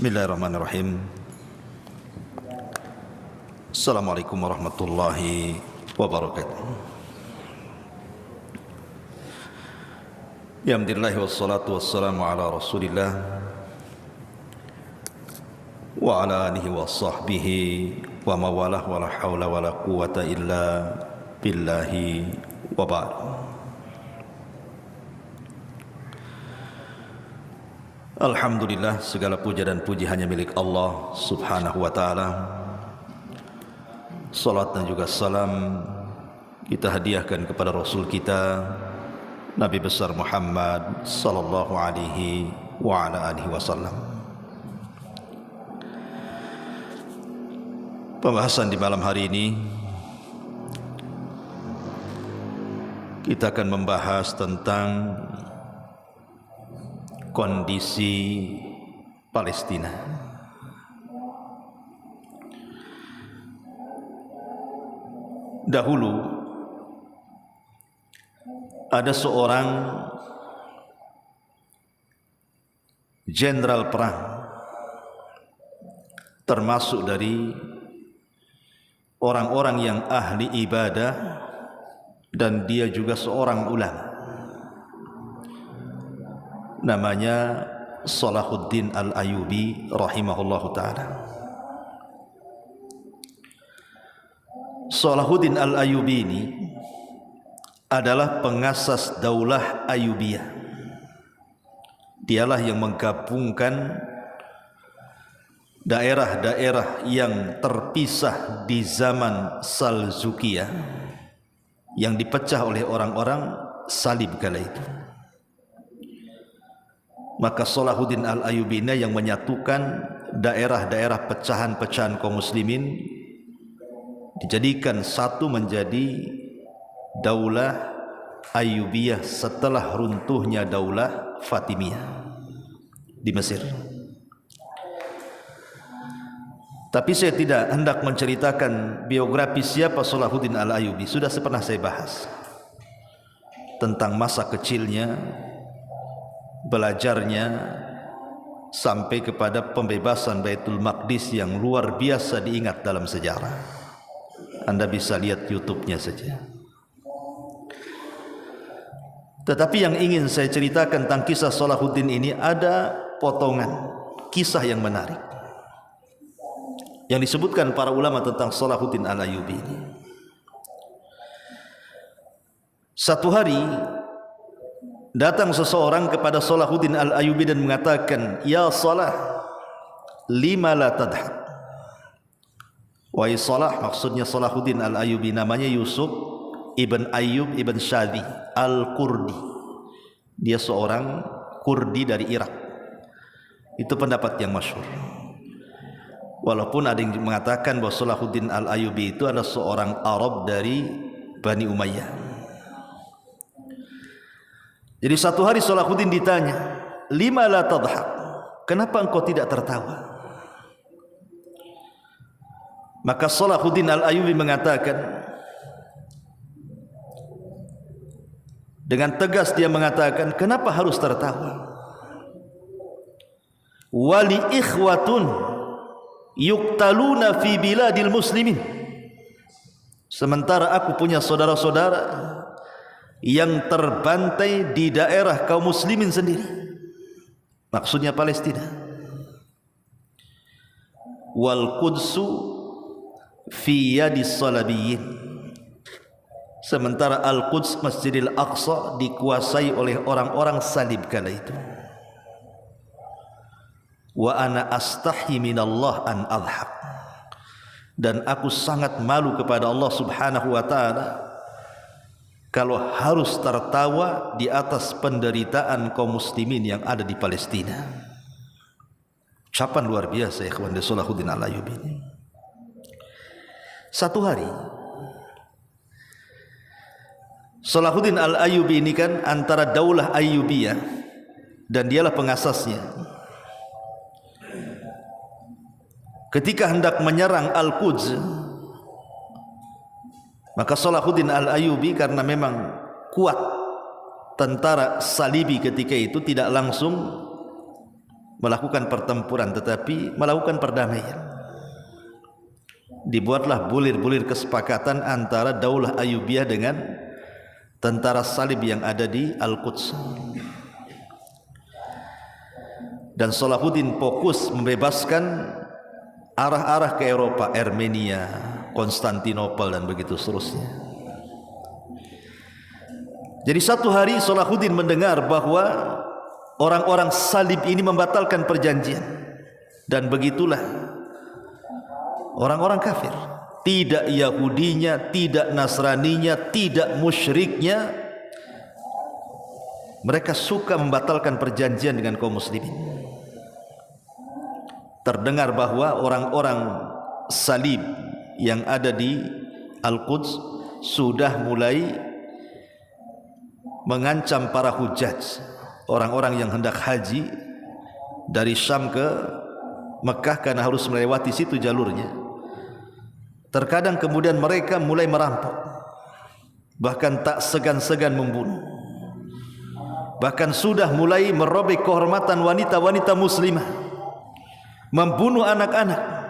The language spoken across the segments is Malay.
Bismillahirrahmanirrahim. Assalamualaikum warahmatullahi wabarakatuh. Alhamdulillah wassalatu wassalamu ala Rasulillah wa ala alihi wa sahbihi wa mawalah wa la hawla wa la quwata illa billahi wa ba'd. Alhamdulillah, segala puja dan puji hanya milik Allah subhanahu wa ta'ala. Salat dan juga salam kita hadiahkan kepada Rasul kita Nabi besar Muhammad sallallahu alaihi wa ala alihi wasallam. Pembahasan di malam hari ini kita akan membahas tentang kondisi Palestina. Dahulu ada seorang jenderal perang, termasuk dari orang-orang yang ahli ibadah, dan dia juga seorang ulama. Namanya Salahuddin Al-Ayyubi rahimahullahu ta'ala. Salahuddin Al-Ayyubi ini adalah pengasas daulah Ayyubiyah. Dialah yang menggabungkan daerah-daerah yang terpisah di zaman Salzukiyah yang dipecah oleh orang-orang Salib kala itu. Maka Salahuddin Al-Ayyubi yang menyatukan daerah-daerah pecahan-pecahan kaum muslimin, dijadikan satu menjadi daulah Ayyubiyah setelah runtuhnya daulah Fatimiyah di Mesir. Tapi saya tidak hendak menceritakan biografi siapa Salahuddin Al-Ayyubi. Sudah pernah saya bahas tentang masa kecilnya, belajarnya, sampai kepada pembebasan Baitul Maqdis yang luar biasa diingat dalam sejarah. Anda bisa lihat YouTube-nya saja. Tetapi yang ingin saya ceritakan tentang kisah Salahuddin ini, ada potongan kisah yang menarik yang disebutkan para ulama tentang Salahuddin Al-Ayyubi ini. Satu hari datang seseorang kepada Salahuddin Al-Ayyubi dan mengatakan, "Ya Salah, lima la tadhak?" Wahai Salah, maksudnya Salahuddin Al-Ayyubi, namanya Yusuf ibn Ayyub ibn Shadi Al-Kurdi. Dia seorang Kurdi dari Irak. Itu pendapat yang masyhur. Walaupun ada yang mengatakan bahwa Salahuddin Al-Ayyubi itu adalah seorang Arab dari Bani Umayyah. Jadi satu hari Salahuddin ditanya, "Lima la tadhak?" Kenapa engkau tidak tertawa? Maka Salahuddin Al-Ayyubi mengatakan, dengan tegas dia mengatakan, kenapa harus tertawa? Wali ikhwatun yuktaluna fi biladil muslimin. Sementara aku punya saudara-saudara yang terbantai di daerah kaum muslimin sendiri, maksudnya Palestina. Wal Qudsu fi yadis salabiyyin. Sementara Al-Quds, Masjidil Aqsa, dikuasai oleh orang-orang salib kala itu. Wa ana astahi minallah an adhak. Dan aku sangat malu kepada Allah subhanahu wa ta'ala kalau harus tertawa di atas penderitaan kaum muslimin yang ada di Palestina. Ucapan luar biasa ya kawan, Salahuddin Al-Ayyubi ini. Satu hari Salahuddin Al-Ayyubi ini kan antara daulah Ayyubiyah, dan dialah pengasasnya. Ketika hendak menyerang Al-Quds, maka Salahuddin Al-Ayyubi karena memang kuat tentara Salibi ketika itu, tidak langsung melakukan pertempuran, tetapi melakukan perdamaian. Dibuatlah bulir-bulir kesepakatan antara Daulah Ayyubiyah dengan tentara salib yang ada di Al-Quds. Dan Salahuddin fokus membebaskan arah-arah ke Eropa, Armenia, Konstantinopel dan begitu seterusnya. Jadi satu hari Salahuddin mendengar bahwa orang-orang salib ini membatalkan perjanjian, dan begitulah orang-orang kafir, tidak Yahudinya, tidak Nasraninya, tidak musyriknya, mereka suka membatalkan perjanjian dengan kaum muslimin. Terdengar bahwa orang-orang salib yang ada di Al-Quds sudah mulai mengancam para hujaj, orang-orang yang hendak haji dari Syam ke Mekah, karena harus melewati situ jalurnya. Terkadang kemudian mereka mulai merampok, bahkan tak segan-segan membunuh, bahkan sudah mulai merobek kehormatan wanita-wanita muslimah, membunuh anak-anak.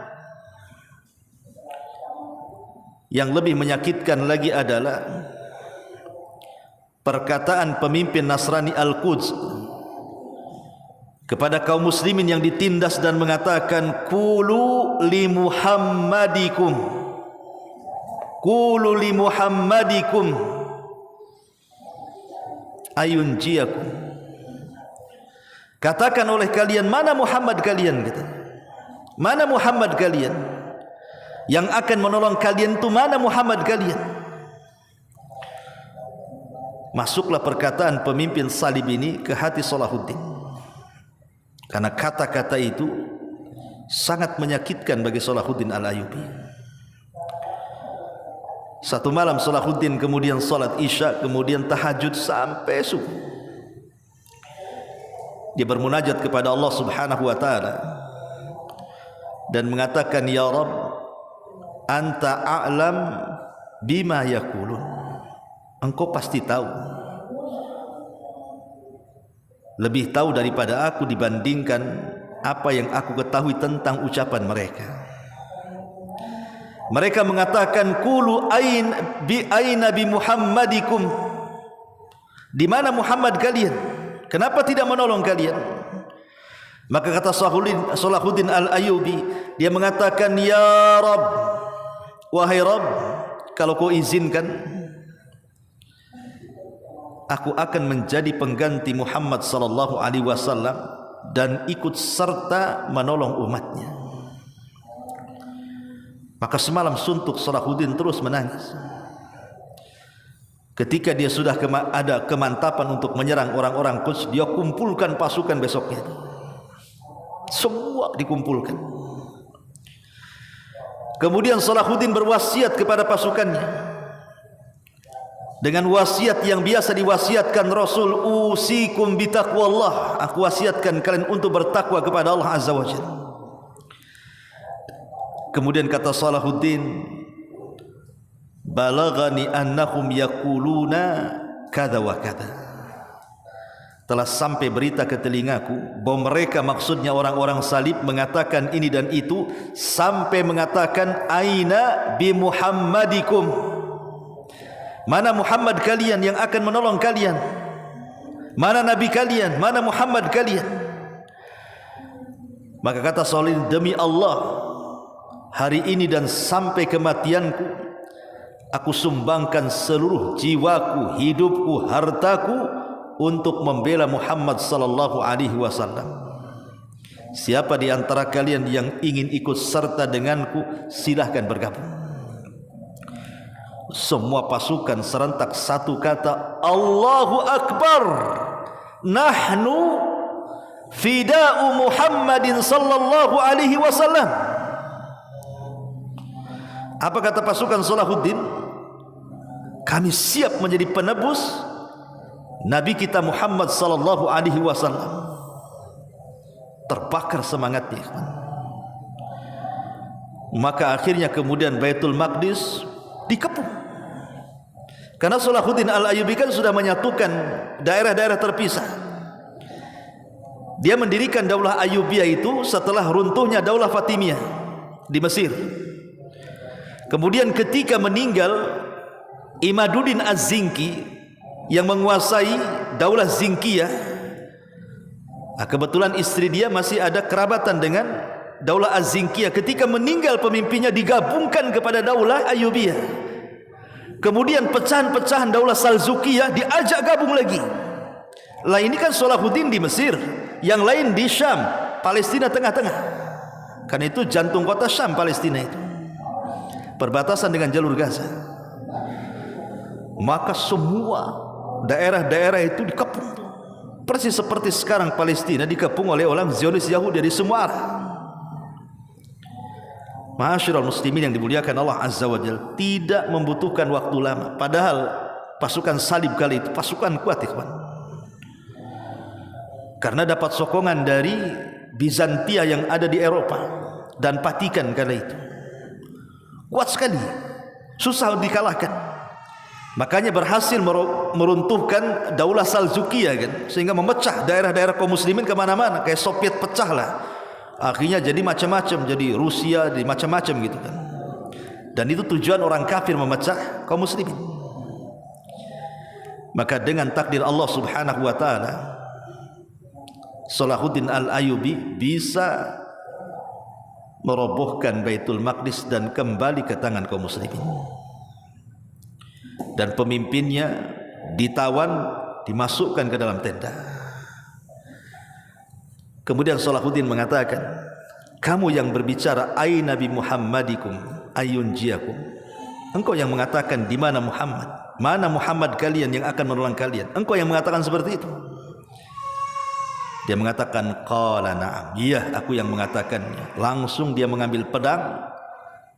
Yang lebih menyakitkan lagi adalah perkataan pemimpin Nasrani Al-Quds kepada kaum muslimin yang ditindas dan mengatakan, qulu li Muhammadikum, qulu li Muhammadikum ayunjiakum. Katakan oleh kalian, mana Muhammad kalian, kata. Mana Muhammad kalian yang akan menolong kalian itu? Mana Muhammad kalian? Masuklah perkataan pemimpin salib ini ke hati Salahuddin, karena kata-kata itu sangat menyakitkan bagi Salahuddin Al-Ayyubi. Satu malam Salahuddin kemudian salat Isya, kemudian tahajud sampai subuh. Dia bermunajat kepada Allah Subhanahu wa taala dan mengatakan, ya Rabb, anta a'lam bima yaqulun. Engkau pasti tahu, lebih tahu daripada aku dibandingkan apa yang aku ketahui tentang ucapan mereka. Mereka mengatakan, qulu aina bi Muhammadikum, di mana Muhammad kalian? Kenapa tidak menolong kalian? Maka kata Salahuddin Al-Ayyubi, dia mengatakan, ya Rabb, wahai Rabb, kalau kau izinkan, aku akan menjadi pengganti Muhammad sallallahu alaihi wasallam dan ikut serta menolong umatnya. Maka semalam suntuk Salahuddin terus menangis. Ketika dia sudah ada kemantapan untuk menyerang orang-orang Quds, dia kumpulkan pasukan besoknya. Semua dikumpulkan. Kemudian Salahuddin berwasiat kepada pasukannya dengan wasiat yang biasa diwasiatkan Rasul, usikum bitaqwallah, aku wasiatkan kalian untuk bertakwa kepada Allah Azza wa Jalla. Kemudian kata Salahuddin, balagani annahum yaquluna kada wa kada. Telah sampai berita ke telingaku bahwa mereka, maksudnya orang-orang salib, mengatakan ini dan itu, sampai mengatakan, aina bi Muhammadikum, mana Muhammad kalian yang akan menolong kalian? Mana Nabi kalian? Mana Muhammad kalian? Maka kata Salahuddin, demi Allah, hari ini dan sampai kematianku, aku sumbangkan seluruh jiwaku, hidupku, hartaku untuk membela Muhammad sallallahu alaihi wasallam. Siapa di antara kalian yang ingin ikut serta denganku, silahkan bergabung. Semua pasukan serentak satu kata, Allahu Akbar, nahnu fida'u Muhammadin sallallahu alaihi wasallam. Apa kata pasukan Salahuddin? Kami siap menjadi penebus Nabi kita Muhammad sallallahu alaihi wasallam. Terbakar semangatnya. Maka akhirnya kemudian Baitul Maqdis dikepung. Karena Salahuddin Al-Ayyubi kan sudah menyatukan daerah-daerah terpisah. Dia mendirikan Daulah Ayyubiyah itu setelah runtuhnya Daulah Fatimiyah di Mesir. Kemudian ketika meninggal Imaduddin Az-Zinki yang menguasai Daulah Zinkiyah, kebetulan istri dia masih ada kerabatan dengan Daulah Az-Zinkiyah. Ketika meninggal pemimpinnya digabungkan kepada Daulah Ayyubiyah. Kemudian pecahan-pecahan Daulah Salzukiyah diajak gabung lagi. Lah ini kan Salahuddin di Mesir, yang lain di Syam, Palestina tengah-tengah. Karena itu jantung kota Syam Palestina itu, perbatasan dengan jalur Gaza. Maka semua daerah-daerah itu dikepung, persis seperti sekarang Palestina dikepung oleh orang Zionis Yahudi dari semua arah. Ma'asyiral muslimin yang dimuliakan Allah Azza wa Jalla, tidak membutuhkan waktu lama. Padahal pasukan salib kali itu pasukan kuat, ikhwan. Karena dapat sokongan dari Bizantia yang ada di Eropa dan Vatikan kala itu. Kuat sekali, susah dikalahkan. Makanya berhasil meruntuhkan Daulah Salzukiyah kan, sehingga memecah daerah-daerah kaum muslimin kemana-mana. Kayak Soviet pecah lah. Akhirnya jadi macam-macam, jadi Rusia, jadi macam-macam gitu kan. Dan itu tujuan orang kafir memecah kaum muslimin. Maka dengan takdir Allah Subhanahu wa taala, Salahuddin Al-Ayyubi bisa merobohkan Baitul Maqdis dan kembali ke tangan kaum muslimin. Dan pemimpinnya ditawan, dimasukkan ke dalam tenda. Kemudian Salahuddin mengatakan, kamu yang berbicara aina bi Muhammadikum ayunjiakum, engkau yang mengatakan di mana Muhammad, mana Muhammad kalian yang akan menolong kalian, engkau yang mengatakan seperti itu. Dia mengatakan qala na'am, iya aku yang mengatakannya. Langsung dia mengambil pedang,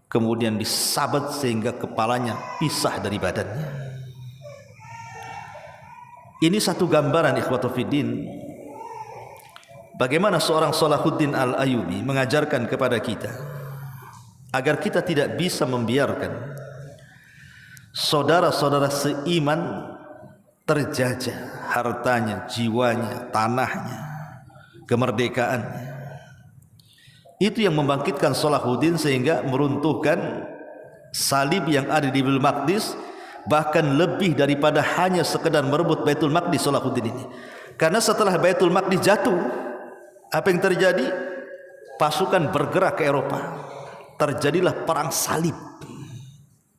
kemudian disabet sehingga kepalanya pisah dari badannya. Ini satu gambaran ikhwatu fiddin, bagaimana seorang Salahuddin Al-Ayyubi mengajarkan kepada kita agar kita tidak bisa membiarkan saudara-saudara seiman terjajah hartanya, jiwanya, tanahnya, kemerdekaannya. Itu yang membangkitkan Salahuddin sehingga meruntuhkan salib yang ada di Baitul Maqdis, bahkan lebih daripada hanya sekedar merebut Baitul Maqdis Salahuddin ini. Karena setelah Baitul Maqdis jatuh, apa yang terjadi? Pasukan bergerak ke Eropa. Terjadilah perang salib.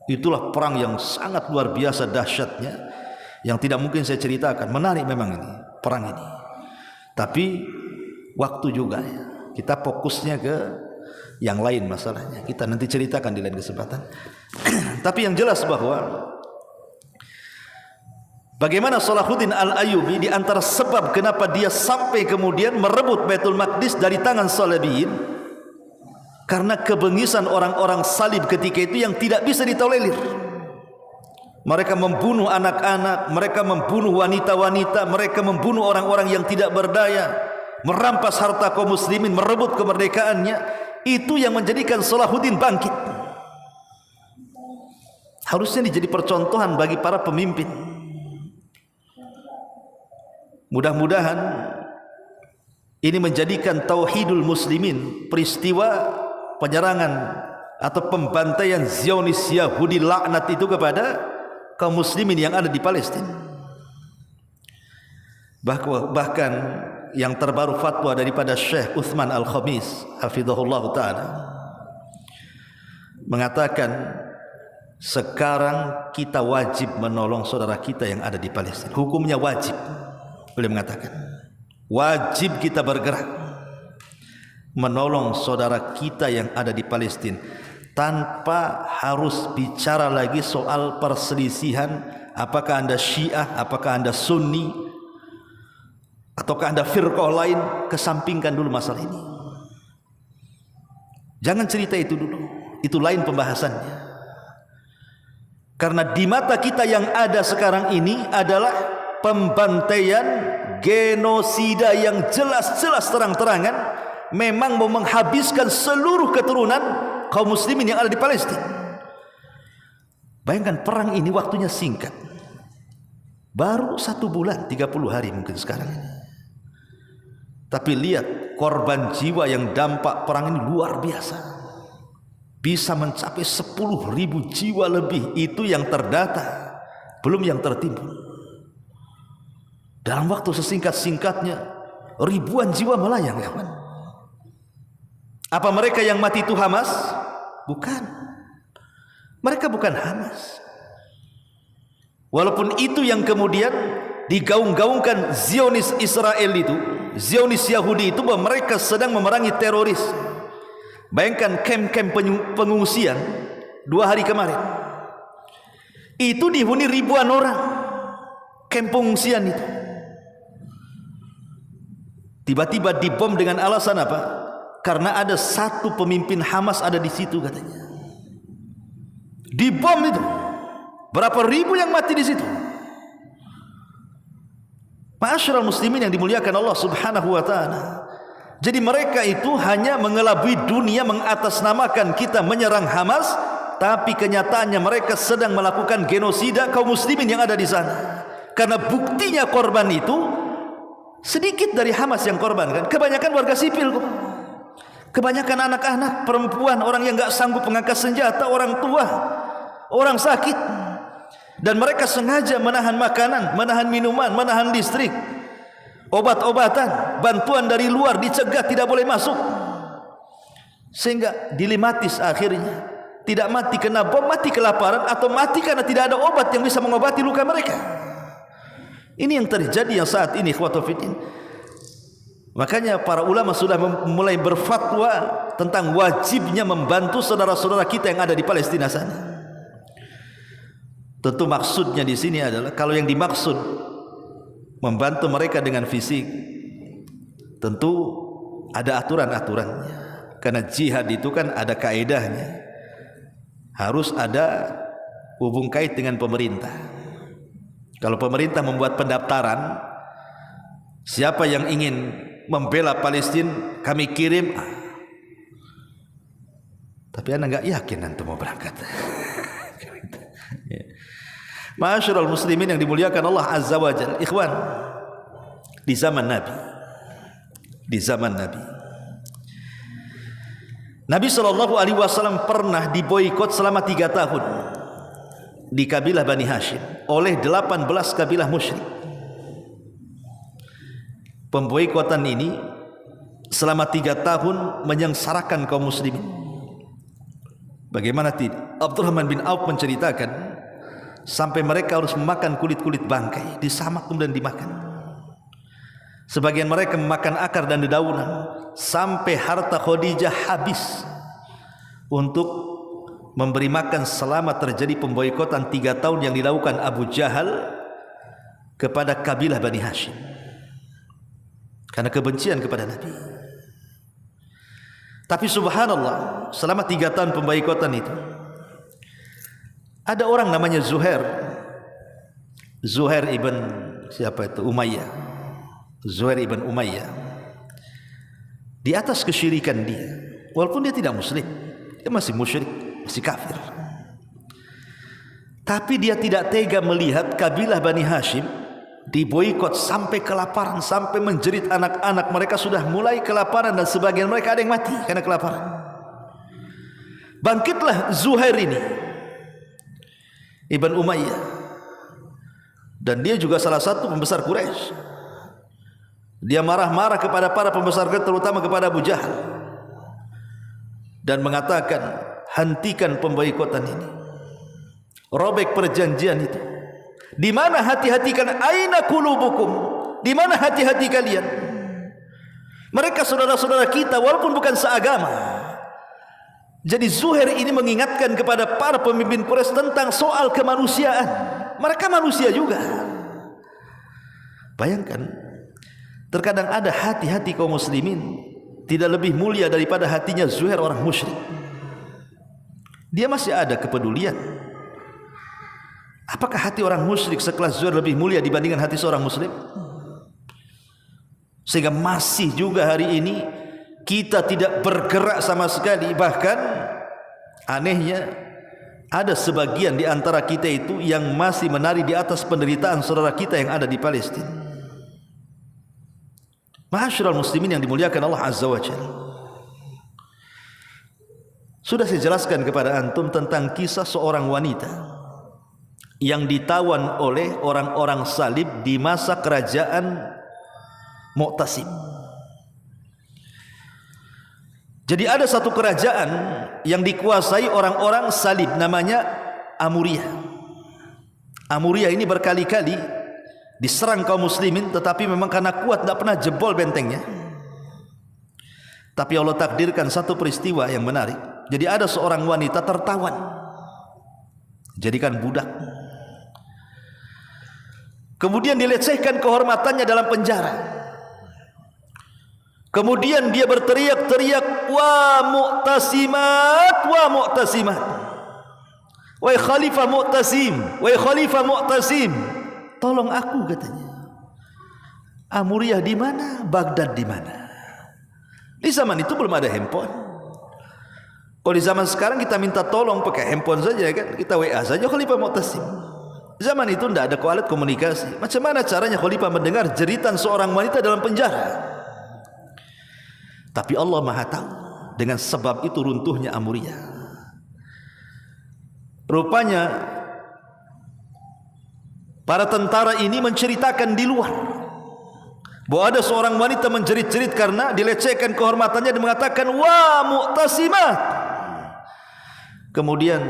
Itulah perang yang sangat luar biasa dahsyatnya, yang tidak mungkin saya ceritakan. Menarik memang ini, perang ini. Tapi waktu juga ya. Kita fokusnya ke yang lain masalahnya. Kita nanti ceritakan di lain kesempatan. Tapi yang jelas bahwa bagaimana Salahuddin Al-Ayyubi, di antara sebab kenapa dia sampai kemudian merebut Baitul Maqdis dari tangan Salabiyin, karena kebengisan orang-orang salib ketika itu yang tidak bisa ditolerir. Mereka membunuh anak-anak, mereka membunuh wanita-wanita, mereka membunuh orang-orang yang tidak berdaya, merampas harta kaum muslimin, merebut kemerdekaannya. Itu yang menjadikan Salahuddin bangkit. Harusnya dijadi percontohan bagi para pemimpin. Mudah-mudahan ini menjadikan tauhidul muslimin, peristiwa penyerangan atau pembantaian Zionis Yahudi laknat itu kepada kaum muslimin yang ada di Palestina. Bahkan yang terbaru fatwa daripada Syekh Uthman Al-Khamis hafizahullah ta'ala mengatakan, sekarang kita wajib menolong saudara kita yang ada di Palestina. Hukumnya wajib. Beliau mengatakan wajib kita bergerak menolong saudara kita yang ada di Palestina, tanpa harus bicara lagi soal perselisihan, apakah anda Syiah, apakah anda Sunni, ataukah anda firqah lain. Kesampingkan dulu masalah ini, jangan cerita itu dulu, itu lain pembahasannya. Karena di mata kita yang ada sekarang ini adalah pembantaian, genosida yang jelas-jelas terang-terangan, memang mau menghabiskan seluruh keturunan kaum muslimin yang ada di Palestina. Bayangkan, perang ini waktunya singkat, baru 1 bulan 30 hari mungkin sekarang ini. Tapi lihat korban jiwa yang dampak perang ini luar biasa. Bisa mencapai 10.000 jiwa lebih. Itu yang terdata, belum yang tertimbun. Dalam waktu sesingkat-singkatnya ribuan jiwa melayang, ya kan? Apa mereka yang mati itu Hamas? Bukan. Mereka bukan Hamas. Walaupun itu yang kemudian digaung-gaungkan Zionis Israel itu, Zionis Yahudi itu, bahwa mereka sedang memerangi teroris. Bayangkan kamp-kamp pengungsian 2 hari kemarin itu dihuni ribuan orang. Kamp pengungsian itu tiba-tiba dibom dengan alasan apa? Karena ada satu pemimpin Hamas ada di situ katanya. Dibom itu. Berapa ribu yang mati di situ. Ma'asyiral muslimin yang dimuliakan Allah Subhanahu wa taala. Jadi mereka itu hanya mengelabui dunia, mengatasnamakan kita menyerang Hamas, tapi kenyataannya mereka sedang melakukan genosida kaum muslimin yang ada di sana. Karena buktinya korban itu sedikit dari Hamas yang korban, kan? Kebanyakan warga sipil kok. Kebanyakan anak-anak, perempuan, orang yang enggak sanggup mengangkat senjata, orang tua, orang sakit. Dan mereka sengaja menahan makanan, menahan minuman, menahan listrik, obat-obatan, bantuan dari luar dicegah, tidak boleh masuk. Sehingga dilematis akhirnya. Tidak mati kena bom, mati kelaparan, atau mati karena tidak ada obat yang bisa mengobati luka mereka. Ini yang terjadi yang saat ini, ikhwatul fiddin. Makanya para ulama sudah mulai berfatwa tentang wajibnya membantu saudara-saudara kita yang ada di Palestina sana. Tentu maksudnya di sini adalah, kalau yang dimaksud membantu mereka dengan fisik, tentu ada aturan-aturannya. Karena jihad itu kan ada kaedahnya. Harus ada hubung kait dengan pemerintah. Kalau pemerintah membuat pendaftaran, siapa yang ingin membela Palestina kami kirim. Tapi anda enggak yakin nanti mau berangkat. Ma'asyiral muslimin yang dimuliakan Allah Azza wa Jalla. Ikhwan, di zaman Nabi, Nabi SAW pernah diboikot selama 3 tahun di kabilah Bani Hashim oleh 18 kabilah musyrik. Pemboikotan ini selama 3 tahun menyengsarakan kaum muslimin. Bagaimana tidak? Abdurrahman bin Auf menceritakan sampai mereka harus memakan kulit-kulit bangkai, disamak kemudian dimakan. Sebagian mereka memakan akar dan dedaunan, sampai harta Khadijah habis untuk memberi makan selama terjadi pemboikotan 3 tahun yang dilakukan Abu Jahal kepada kabilah Bani Hashim karena kebencian kepada Nabi. Tapi subhanallah, selama 3 tahun pemboikotan itu ada orang namanya Zuhair ibn siapa itu? Umayyah. Zuhair ibn Umayyah. Di atas kesyirikan dia, walaupun dia tidak muslim, dia masih musyrik, masih kafir. Tapi dia tidak tega melihat kabilah Bani Hashim diboikot sampai kelaparan, sampai menjerit anak-anak mereka sudah mulai kelaparan dan sebagian mereka ada yang mati karena kelaparan. Bangkitlah Zuhair ini Ibn Umayyah, dan dia juga salah satu pembesar Quraisy. Dia marah-marah kepada para pembesar Quraisy, terutama kepada Abu Jahal, dan mengatakan, hentikan pemboikotan ini, robek perjanjian itu. Di mana hati-hati kalian? Aina qulubukum? Di mana hati-hati kalian? Mereka saudara-saudara kita walaupun bukan seagama. Jadi Zuhair ini mengingatkan kepada para pemimpin Quraisy tentang soal kemanusiaan. Mereka manusia juga. Bayangkan, terkadang ada hati-hati kaum muslimin tidak lebih mulia daripada hatinya Zuhair orang musyrik. Dia masih ada kepedulian. Apakah hati orang musyrik sekelas Zuhair lebih mulia dibandingkan hati seorang muslim? Sehingga masih juga hari ini kita tidak bergerak sama sekali. Bahkan anehnya ada sebagian di antara kita itu yang masih menari di atas penderitaan saudara kita yang ada di Palestina. Ma'asyiral muslimin yang dimuliakan Allah Azza wa Jalla, sudah saya jelaskan kepada antum tentang kisah seorang wanita yang ditawan oleh orang-orang salib di masa kerajaan Mu'tasim. Jadi ada satu kerajaan yang dikuasai orang-orang salib, namanya Amuriyah. Amuriyah ini berkali-kali diserang kaum muslimin, tetapi memang karena kuat tidak pernah jebol bentengnya. Tapi Allah takdirkan satu peristiwa yang menarik. Jadi ada seorang wanita tertawan, jadikan budak, kemudian dilecehkan kehormatannya dalam penjara. Kemudian dia berteriak-teriak, "Wa Mu'tasimat, wa Mu'tasimat, wahai Khalifah Mu'tasim, wahai Khalifah Mu'tasim, tolong aku," katanya. Amuriyah di mana? Baghdad di mana? Di zaman itu belum ada handphone. Kalau di zaman sekarang kita minta tolong pakai handphone saja kan, kita WA saja Khalifah Mu'tasim. Zaman itu tidak ada alat komunikasi. Macam mana caranya Khalifah mendengar jeritan seorang wanita dalam penjara? Tapi Allah Maha tahu. Dengan sebab itu runtuhnya Amuriyah. Rupanya para tentara ini menceritakan di luar bahwa ada seorang wanita menjerit-jerit karena dilecehkan kehormatannya dan mengatakan, "Wa Mu'tasimat." Kemudian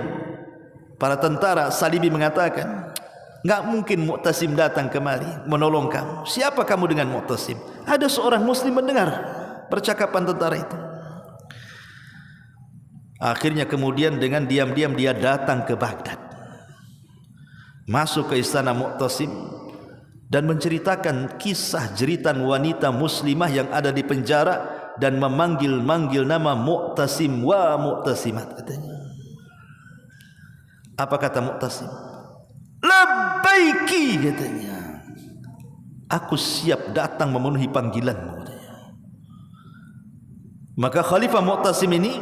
para tentara Salibi mengatakan, "Enggak mungkin Mu'tasim datang kemari menolong kamu. Siapa kamu dengan Mu'tasim?" Ada seorang muslim mendengar percakapan tentara itu. Akhirnya kemudian dengan diam-diam dia datang ke Baghdad, masuk ke istana Mu'tasim dan menceritakan kisah jeritan wanita muslimah yang ada di penjara dan memanggil-manggil nama Mu'tasim, "Wa Mu'tasimat," katanya. Apa kata Mu'tasim? "Labbaiki," katanya, "aku siap datang memenuhi panggilanmu." Maka Khalifah Mu'tasim ini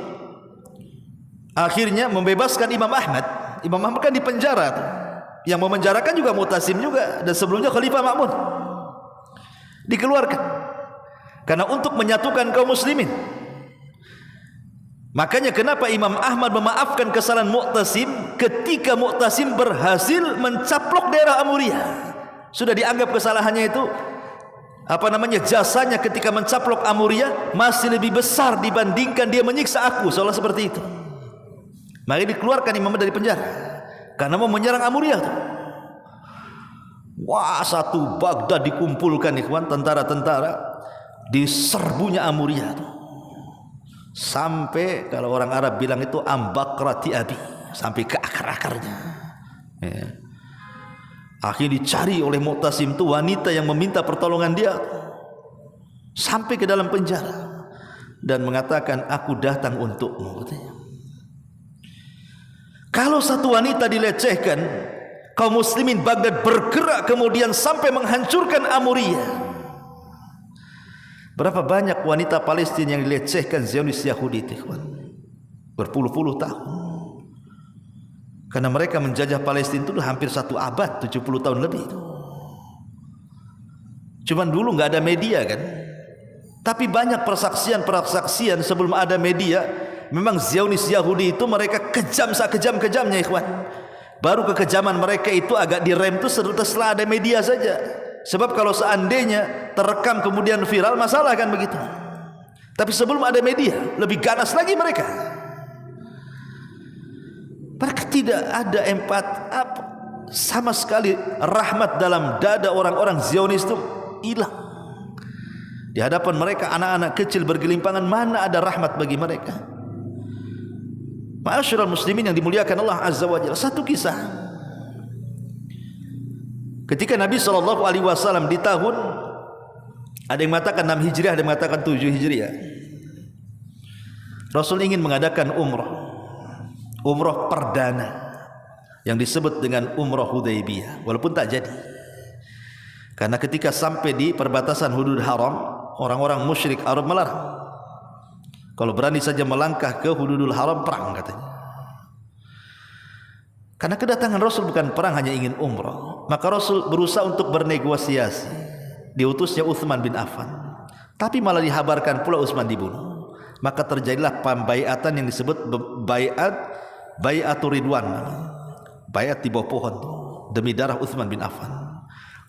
akhirnya membebaskan Imam Ahmad. Imam Ahmad kan di penjara tuh. Yang memenjarakan juga Mu'tasim juga, dan sebelumnya Khalifah Ma'mun dikeluarkan karena untuk menyatukan kaum muslimin. Makanya kenapa Imam Ahmad memaafkan kesalahan Mu'tasim ketika Mu'tasim berhasil mencaplok daerah Amuriyah. Sudah dianggap kesalahannya itu jasanya ketika mencaplok Amuriyah masih lebih besar dibandingkan dia menyiksa aku, seolah seperti itu. Maka dikeluarkan Imam dari penjara karena mau menyerang Amuriyah. Wah, satu Baghdad dikumpulkan ikhwan, tentara-tentara di serbunya Amuriyah tuh. Sampai kalau orang Arab bilang itu ambakrati abi, sampai ke akar-akarnya. Ya. Akhirnya dicari oleh Mu'tasim itu wanita yang meminta pertolongan dia, sampai ke dalam penjara dan mengatakan, "Aku datang untukmu," katanya. Kalau satu wanita dilecehkan, kaum muslimin Baghdad bergerak kemudian sampai menghancurkan Amuriyah. Berapa banyak wanita Palestina yang dilecehkan Zionis Yahudi itu, berpuluh-puluh tahun. Karena mereka menjajah Palestina itu hampir 1 abad, 70 tahun lebih. Cuman dulu nggak ada media kan. Tapi banyak persaksian sebelum ada media. Memang Zionis Yahudi itu mereka kejam sekejam-kejamnya ikhwan. Baru kekejaman mereka itu agak direm itu setelah ada media saja. Sebab kalau seandainya terekam kemudian viral, masalah kan begitu. Tapi sebelum ada media, lebih ganas lagi mereka. Mereka tidak ada sama sekali rahmat dalam dada orang-orang Zionis itu hilang. Di hadapan mereka anak-anak kecil bergelimpangan, mana ada rahmat bagi mereka. Ma'asyiral muslimin yang dimuliakan Allah Azza wa Jalla. Satu kisah ketika Nabi SAW di tahun, ada yang mengatakan 6 Hijriah, ada yang mengatakan 7 Hijriah, Rasul ingin mengadakan umroh perdana yang disebut dengan umroh Hudaybiyah, walaupun tak jadi. Karena ketika sampai di perbatasan hudud haram, orang-orang musyrik Arab melarang. Kalau berani saja melangkah ke hududul haram, perang katanya. Karena kedatangan Rasul bukan perang, hanya ingin umroh. Maka Rasul berusaha untuk bernegosiasi. Diutusnya Utsman bin Affan. Tapi malah dihabarkan pula Utsman dibunuh. Maka terjadilah pembaiatan yang disebut bai'atur Ridwan. Baiat di bawah pohon demi darah Utsman bin Affan.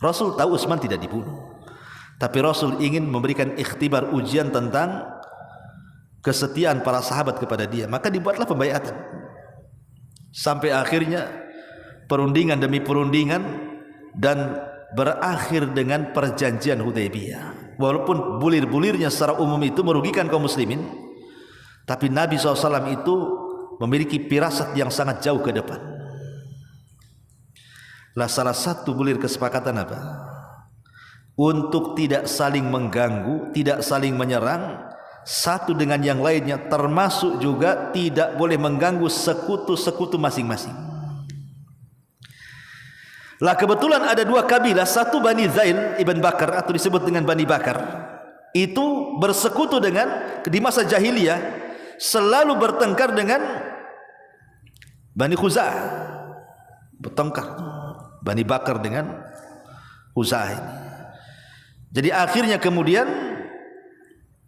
Rasul tahu Utsman tidak dibunuh, tapi Rasul ingin memberikan ikhtibar, ujian tentang kesetiaan para sahabat kepada dia. Maka dibuatlah pembaiatan. Sampai akhirnya perundingan demi perundingan dan berakhir dengan perjanjian Hudaybiyah. Walaupun bulir-bulirnya secara umum itu merugikan kaum muslimin, tapi Nabi SAW itu memiliki firasat yang sangat jauh ke depan. Lah salah satu bulir kesepakatan apa? Untuk tidak saling mengganggu, tidak saling menyerang satu dengan yang lainnya, termasuk juga tidak boleh mengganggu sekutu-sekutu masing-masing. Lah kebetulan ada dua kabilah, satu Bani Zail ibn Bakar atau disebut dengan Bani Bakar, itu bersekutu dengan di masa jahiliyah selalu bertengkar dengan Bani Khuza'ah, bertengkar Bani Bakar dengan Khuza'ah ini. Jadi akhirnya kemudian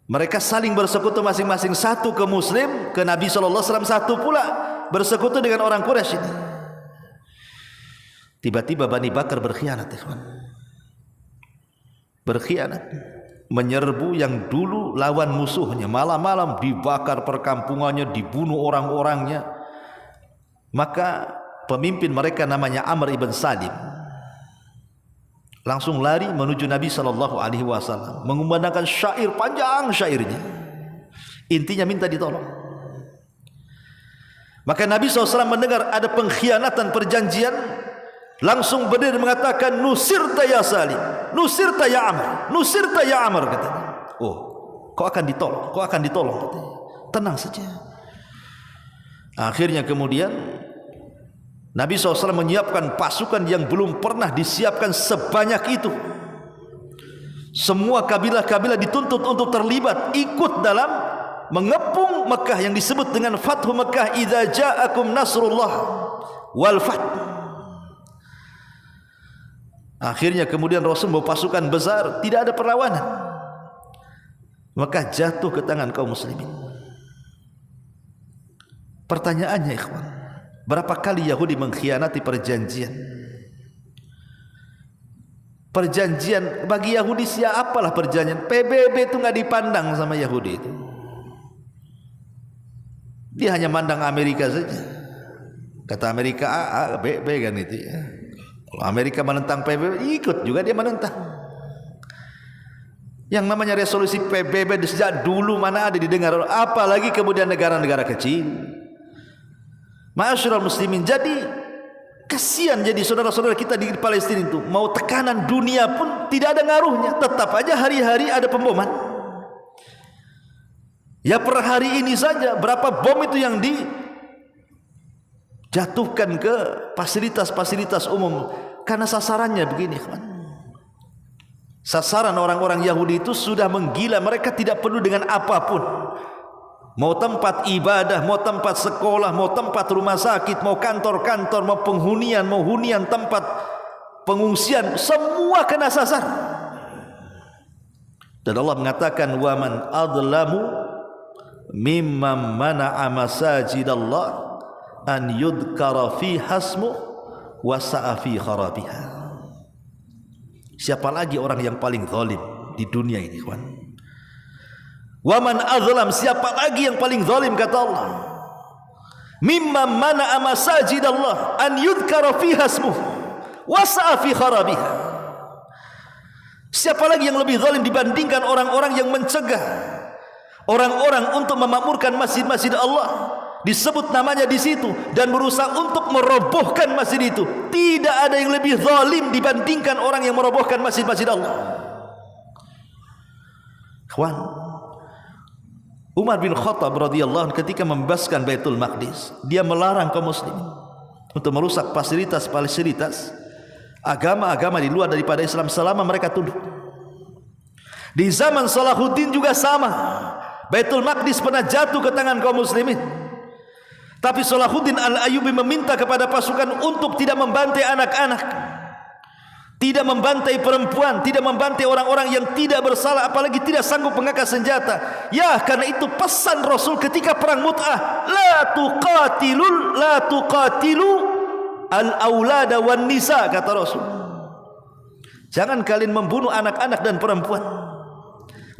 mereka saling bersekutu masing-masing, satu ke Muslim, ke Nabi SAW, satu pula bersekutu dengan orang Quraisy ini. Tiba-tiba Bani Bakar berkhianat, ikhwan. Berkhianat, menyerbu yang dulu lawan musuhnya, malam-malam dibakar perkampungannya, dibunuh orang-orangnya. Maka pemimpin mereka namanya Amr ibn Salim langsung lari menuju Nabi SAW, mengumandangkan syair panjang, syairnya intinya minta ditolong. Maka Nabi SAW mendengar ada pengkhianatan perjanjian, langsung berdiri mengatakan, nusirta ya Salim, nusirta ya Amr, nusirta ya Amr, katanya. Oh, kau akan ditolong, kau akan ditolong, katanya. Tenang saja. Akhirnya kemudian Nabi SAW menyiapkan pasukan yang belum pernah disiapkan sebanyak itu. Semua kabilah-kabilah dituntut untuk terlibat, ikut dalam mengepung Mekah yang disebut dengan Fathu Mekah, idza ja'akum nasrullah wal fath. Akhirnya kemudian Rasul membawa pasukan besar, tidak ada perlawanan. Mekah jatuh ke tangan kaum muslimin. Pertanyaannya, ikhwan, berapa kali Yahudi mengkhianati perjanjian? Perjanjian bagi Yahudi siapalah perjanjian. PBB itu nggak dipandang sama Yahudi itu. Dia hanya mandang Amerika saja. Kata Amerika A, B, B kan itu ya. Kalau Amerika menentang PBB, ikut juga dia menentang. Yang namanya resolusi PBB sejak dulu mana ada didengar, apalagi kemudian negara-negara kecil. Ma'asyiral muslimin, jadi kasihan jadi saudara-saudara kita di Palestina itu, mau tekanan dunia pun tidak ada ngaruhnya, tetap aja hari-hari ada pemboman. Ya per hari ini saja berapa bom itu yang dijatuhkan ke fasilitas-fasilitas umum, karena sasarannya begini, kawan. Sasaran orang-orang Yahudi itu sudah menggila, mereka tidak perlu dengan apapun. Mau tempat ibadah, mau tempat sekolah, mau tempat rumah sakit, mau kantor-kantor, mau penghunian, mau hunian tempat pengungsian, semua kena sasar. Dan Allah mengatakan, wa man adlamu mimman mana'a masajidallah an yudhkara fi hasmu wa sa'a fi kharabiha. Siapa lagi orang yang paling zalim di dunia ini, kawan? Wa man azlam, siapa lagi yang paling zalim, kata Allah, mimman mana'a masajidallah an yudhkara fiha ismuh wa sa'a fi kharabiha. Siapa lagi yang lebih zalim dibandingkan orang-orang yang mencegah orang-orang untuk memakmurkan masjid-masjid Allah, disebut namanya di situ, dan berusaha untuk merobohkan masjid itu. Tidak ada yang lebih zalim dibandingkan orang yang merobohkan masjid-masjid Allah. Kawan, Umar bin Khattab radhiyallahu anhu ketika membebaskan Baitul Maqdis, dia melarang kaum muslimin untuk merusak fasilitas-fasilitas agama-agama di luar daripada Islam selama mereka tunduk. Di zaman Salahuddin juga sama. Baitul Maqdis pernah jatuh ke tangan kaum muslimin, tapi Salahuddin Al-Ayyubi meminta kepada pasukan untuk tidak membantai anak-anak, tidak membantai perempuan, tidak membantai orang-orang yang tidak bersalah, apalagi tidak sanggup mengangkat senjata. Ya, karena itu pesan Rasul ketika perang Mut'ah, la tuqatilu al-aulada wan nisa, kata Rasul. Jangan kalian membunuh anak-anak dan perempuan.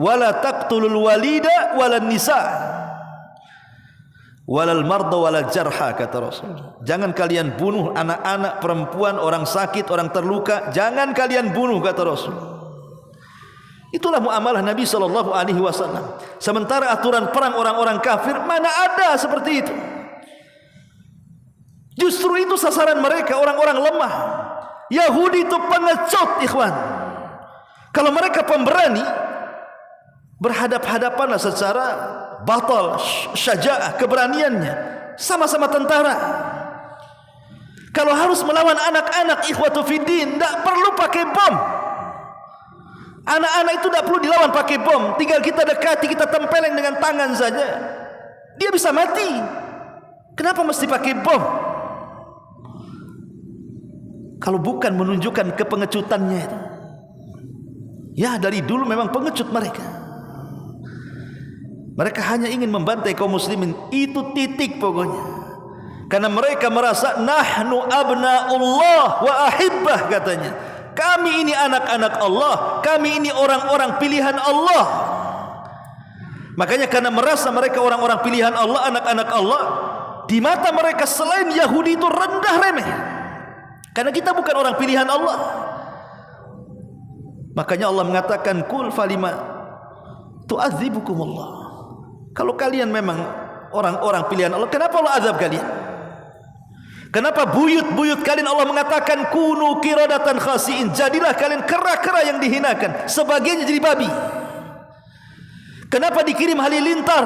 Wala taqtulul walida walan nisa walal marda walal jarha, kata Rasul. Jangan kalian bunuh anak-anak, perempuan, orang sakit, orang terluka. Jangan kalian bunuh, kata Rasul. Itulah muamalah Nabi SAW. Sementara aturan perang orang-orang kafir, mana ada seperti itu. Justru itu sasaran mereka, orang-orang lemah. Yahudi itu pengecut, ikhwan. Kalau mereka pemberani, berhadap-hadapanlah secara batal, syaja'ah, keberaniannya, sama-sama tentara. Kalau harus melawan anak-anak, ikhwatu fiddin, tidak perlu pakai bom. Anak-anak itu tidak perlu dilawan pakai bom. Tinggal kita dekati, kita tempeleng dengan tangan saja, dia bisa mati. Kenapa mesti pakai bom? Kalau bukan menunjukkan kepengecutannya itu. Ya, dari dulu memang pengecut mereka. Mereka hanya ingin membantai kaum muslimin. Itu titik pokoknya. Karena mereka merasa nahnu abna'ullah wa ahibbah, katanya. Kami ini anak-anak Allah, kami ini orang-orang pilihan Allah. Makanya karena merasa mereka orang-orang pilihan Allah, anak-anak Allah, di mata mereka selain Yahudi itu rendah remeh. Karena kita bukan orang pilihan Allah. Makanya Allah mengatakan, kul falima tu'adzibukumullah. Kalau kalian memang orang-orang pilihan Allah, kenapa Allah azab kalian? Kenapa buyut-buyut kalian Allah mengatakan kunu qiradatan khasiin, jadilah kalian kera-kera yang dihinakan, sebagiannya jadi babi? Kenapa dikirim halilintar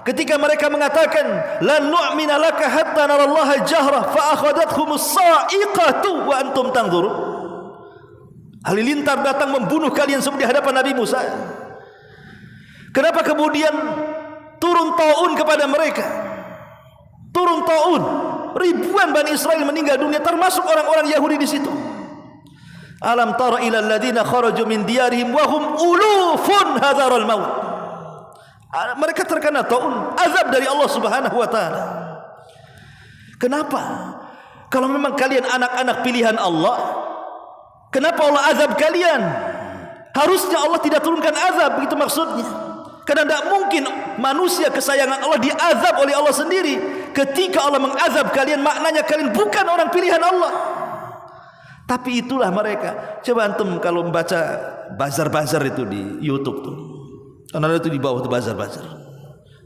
ketika mereka mengatakan lan nu'mina laka hatta narallaha jahra fa akhadathhumus sa'iqatu wa antum tanzurun? Halilintar datang membunuh kalian semua di hadapan Nabi Musa. Kenapa kemudian turun taun kepada mereka? Turun taun, ribuan Bani Israel meninggal dunia, termasuk orang-orang Yahudi di situ. Alam tara ilal ladzina kharaju min diyarihim wa hum ulufun hadaral maut. Mereka terkena taun, azab dari Allah Subhanahu wa taala. Kenapa? Kalau memang kalian anak-anak pilihan Allah, kenapa Allah azab kalian? Harusnya Allah tidak turunkan azab, begitu maksudnya. Karena tidak mungkin manusia kesayangan Allah diazab oleh Allah sendiri. Ketika Allah mengazab kalian, maknanya kalian bukan orang pilihan Allah. Tapi itulah mereka. Coba antum kalau membaca bazar-bazar itu di YouTube tuh, karena itu di bawah itu bazar-bazar.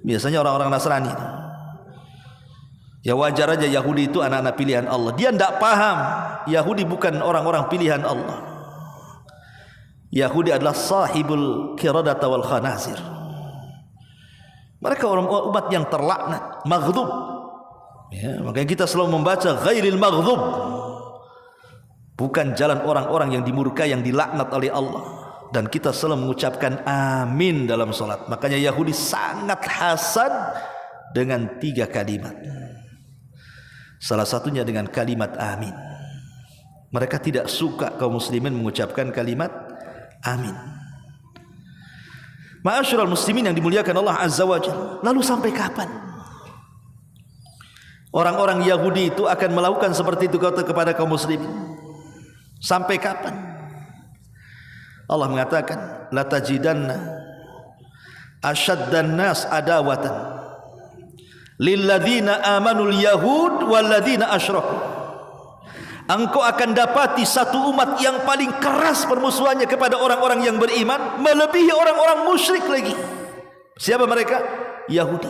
Biasanya orang-orang Nasrani. Ya wajar aja Yahudi itu anak-anak pilihan Allah. Dia tidak paham Yahudi bukan orang-orang pilihan Allah. Yahudi adalah sahibul qiradata wal khanazir. Mereka orang umat yang terlaknat, maghdub. Ya, makanya kita selalu membaca ghairil maghdub. Bukan jalan orang-orang yang dimurkai, yang dilaknat oleh Allah. Dan kita selalu mengucapkan amin dalam salat. Makanya Yahudi sangat hasad dengan 3 kalimat. Salah satunya dengan kalimat amin. Mereka tidak suka kaum muslimin mengucapkan kalimat amin. Ma'asyiral muslimin yang dimuliakan Allah Azza wa Jalla. Lalu sampai kapan orang-orang Yahudi itu akan melakukan seperti itu kepada kaum muslimin? Sampai kapan? Allah mengatakan, la tajidanna asyaddan nas adawatan lilladzina amanul yahud walladzina asyraku. Engkau akan dapati satu umat yang paling keras permusuhannya kepada orang-orang yang beriman, melebihi orang-orang musyrik lagi. Siapa mereka? Yahudi.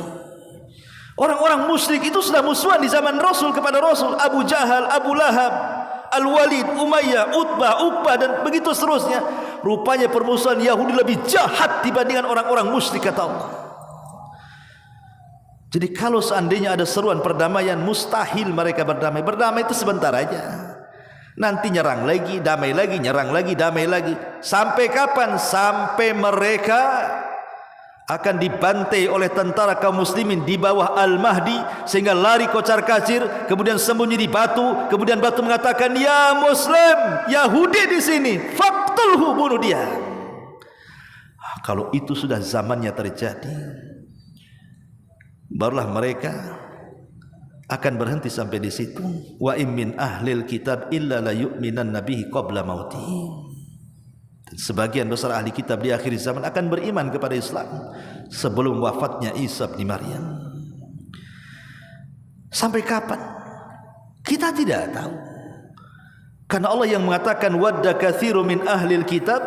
Orang-orang musyrik itu sudah musuhan di zaman Rasul kepada Rasul. Abu Jahal, Abu Lahab, Al-Walid, Umayyah, Utbah, Uqbah, dan begitu seterusnya. Rupanya permusuhan Yahudi lebih jahat dibandingkan orang-orang musyrik, kata Allah. Jadi kalau seandainya ada seruan perdamaian, mustahil mereka berdamai. Berdamai itu sebentar aja. Nanti nyerang lagi, damai lagi, nyerang lagi, damai lagi. Sampai kapan? Sampai mereka akan dibantai oleh tentara kaum muslimin di bawah Al-Mahdi sehingga lari kocar-kacir, kemudian sembunyi di batu, kemudian batu mengatakan, "Ya Muslim, Yahudi di sini, faqtulhu, bunuh dia." Kalau itu sudah zamannya terjadi, barulah mereka akan berhenti sampai di situ. Wa in min ahlil kitab illa la yu'minanna bihi qabla mautih. Sebagian besar ahli kitab di akhir zaman akan beriman kepada Islam sebelum wafatnya Isa bin Maryam. Sampai kapan? Kita tidak tahu. Karena Allah yang mengatakan wadda katsiru min ahlil kitab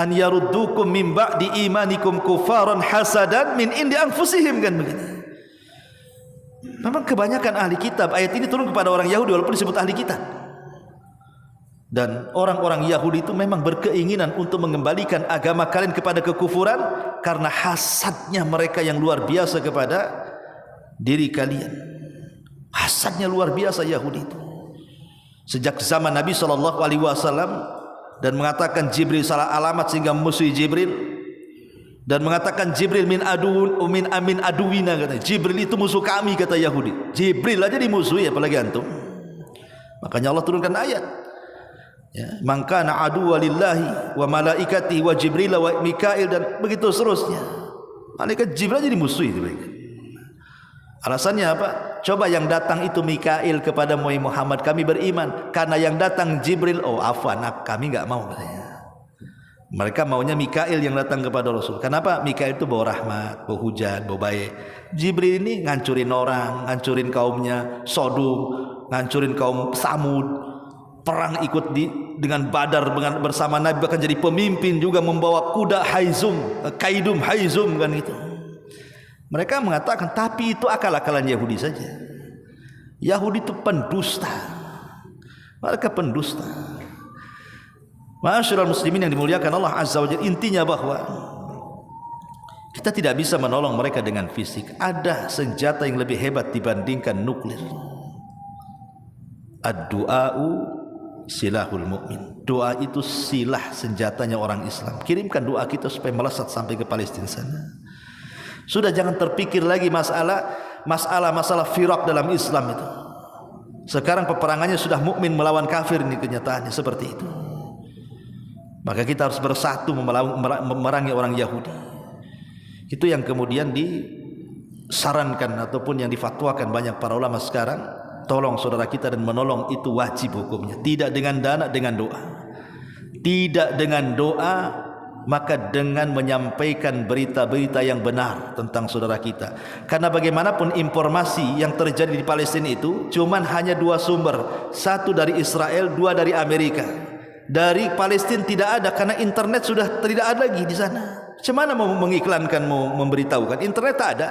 an yaruddukum min ba'di imanikum kufaran hasadan min indi anfusihim, kan begitu. Memang kebanyakan ahli kitab, ayat ini turun kepada orang Yahudi walaupun disebut ahli kitab. Dan orang-orang Yahudi itu memang berkeinginan untuk mengembalikan agama kalian kepada kekufuran karena hasadnya mereka yang luar biasa kepada diri kalian. Hasadnya luar biasa Yahudi itu. Sejak zaman Nabi SAW dan mengatakan Jibril salah alamat sehingga musuhi Jibril, dan mengatakan Jibril min amin aduwina, kata Jibril itu musuh kami, kata Yahudi. Jibril aja dimusuhi, apalagi antum. Makanya Allah turunkan ayat, ya, man kana aduwwa lillahi wa malaikatihi wa jibril wa mikail, dan begitu seterusnya. Malaikat Jibril aja dimusuhi. Alasannya apa? Coba yang datang itu Mikail kepada Muhammad, kami beriman. Karena yang datang Jibril, oh afwan, kami enggak mau, katanya. Mereka maunya Mikail yang datang kepada Rasul. Kenapa? Mikail itu bawa rahmat, bawa hujan, bawa baik. Jibril ini ngancurin orang, ngancurin kaumnya Sodom, ngancurin kaum Samud. Perang ikut dengan Badar bersama Nabi, bahkan jadi pemimpin juga, membawa kuda kaidum haizum, kan gitu. Mereka mengatakan, tapi itu akal-akalan Yahudi saja. Yahudi itu pendusta. Mereka pendusta. Ma'asyiral muslimin yang dimuliakan Allah Azza wa Jalla, intinya bahwa kita tidak bisa menolong mereka dengan fisik. Ada senjata yang lebih hebat dibandingkan nuklir. Ad-du'a'u silahul mu'min. Doa itu silah senjatanya orang Islam. Kirimkan doa kita supaya melesat sampai ke Palestina sana. Sudah jangan terpikir lagi masalah firak dalam Islam itu. Sekarang peperangannya sudah mukmin melawan kafir, ini kenyataannya seperti itu. Maka kita harus bersatu memerangi orang Yahudi. Itu yang kemudian disarankan ataupun yang difatwakan banyak para ulama sekarang. Tolong saudara kita dan menolong itu wajib hukumnya. Tidak dengan dana, dengan doa. Tidak dengan doa, maka dengan menyampaikan berita-berita yang benar tentang saudara kita. Karena bagaimanapun informasi yang terjadi di Palestina itu cuman hanya dua sumber, satu dari Israel, dua dari Amerika. Dari Palestina tidak ada, karena internet sudah tidak ada lagi di sana. Bagaimana mau mengiklankan, mau memberitahukan? Internet tak ada.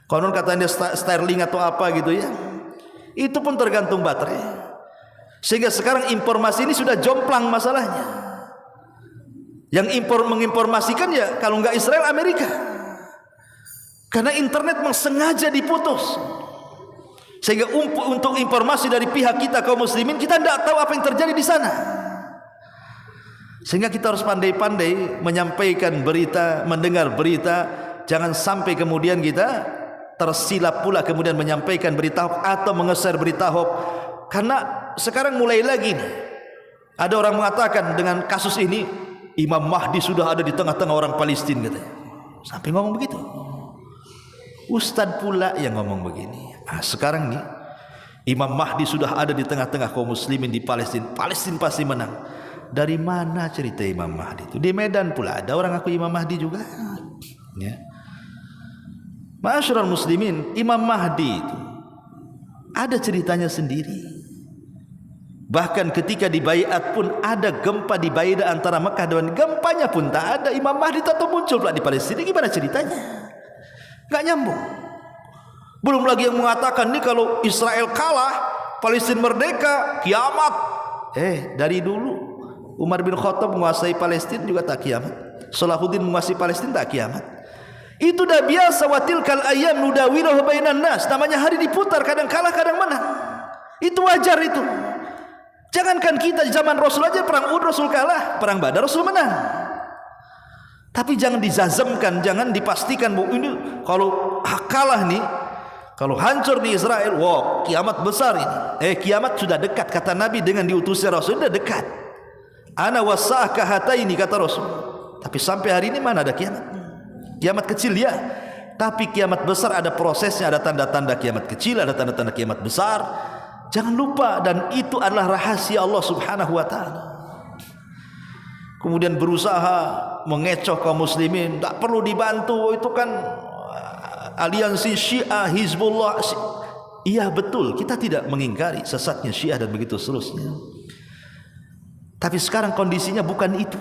Konon katanya Starlink atau apa gitu ya. Itu pun tergantung baterai. Sehingga sekarang informasi ini sudah jomplang masalahnya. Yang menginformasikan ya kalau enggak Israel, Amerika. Karena internet memang sengaja diputus. Sehingga untuk informasi dari pihak kita kaum muslimin, kita tidak tahu apa yang terjadi di sana. Sehingga kita harus pandai-pandai menyampaikan berita, mendengar berita. Jangan sampai kemudian kita tersilap pula kemudian menyampaikan berita hoax atau mengeser berita hoax. Karena sekarang mulai lagi nih, ada orang mengatakan dengan kasus ini, Imam Mahdi sudah ada di tengah-tengah orang Palestina, katanya. Sampai ngomong begitu. Ustadz pula yang ngomong begini. Sekarang nih, Imam Mahdi sudah ada di tengah-tengah kaum muslimin di Palestina. Palestina pasti menang. Dari mana cerita Imam Mahdi itu? Di Medan pula ada orang ngaku Imam Mahdi juga. Ya. Ma'asyiral muslimin, Imam Mahdi itu ada ceritanya sendiri. Bahkan ketika di baiat pun ada gempa di baiat antara Mekah dan gempanya pun tak ada. Imam Mahdi tetap muncul pula di Palestina. Gimana ceritanya? Gak nyambung. Belum lagi yang mengatakan nih kalau Israel kalah, Palestina merdeka, kiamat. Dari dulu Umar bin Khattab menguasai Palestina juga tak kiamat. Salahuddin menguasai Palestina tak kiamat. Itu dah biasa. Wa tilkal ayyam nudawiluha bainan nas. Namanya hari diputar, kadang kalah kadang menang. Itu wajar itu. Jangankan kita, zaman Rasul aja perang Uhud Rasul kalah, perang Badar Rasul menang. Tapi jangan dizazamkan, jangan dipastikan bahwa ini kalau kalah nih, kalau hancur di Israel, wow, kiamat besar ini. Kiamat sudah dekat, kata Nabi dengan diutusnya Rasul, sudah dekat. Ana wasa'ah kahataini, kata Rasul. Tapi sampai hari ini mana ada kiamat? Kiamat kecil ya, tapi kiamat besar ada prosesnya, ada tanda-tanda kiamat kecil, ada tanda-tanda kiamat besar. Jangan lupa, dan itu adalah rahasia Allah Subhanahu wa ta'ala. Kemudian berusaha mengecoh kaum muslimin, tak perlu dibantu, itu kan aliansi Syiah, Hizbullah. Iya betul, kita tidak mengingkari sesatnya Syiah dan begitu seterusnya. Tapi sekarang kondisinya bukan itu.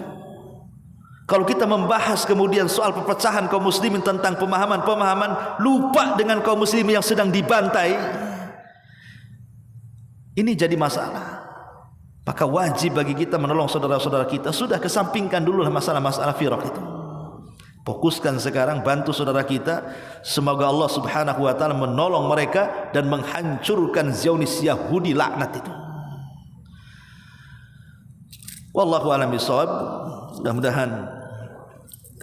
Kalau kita membahas kemudian soal perpecahan kaum muslimin tentang pemahaman-pemahaman, lupa dengan kaum muslimin yang sedang dibantai, ini jadi masalah. Maka wajib bagi kita menolong saudara-saudara kita. Sudah kesampingkan dulu masalah-masalah firaq itu. Fokuskan sekarang, bantu saudara kita. Semoga Allah Subhanahu wa ta'ala menolong mereka dan menghancurkan Zionis Yahudi laknat itu. Wallahu a'lam bishawab. Mudah-mudahan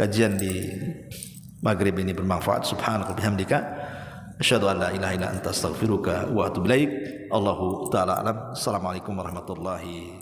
kajian di maghrib ini bermanfaat. Subhanaka bihamdika asyhadu an la ilaha illa anta astaghfiruka wa atubu ilaik. Allahu ta'ala alam. Assalamualaikum warahmatullahi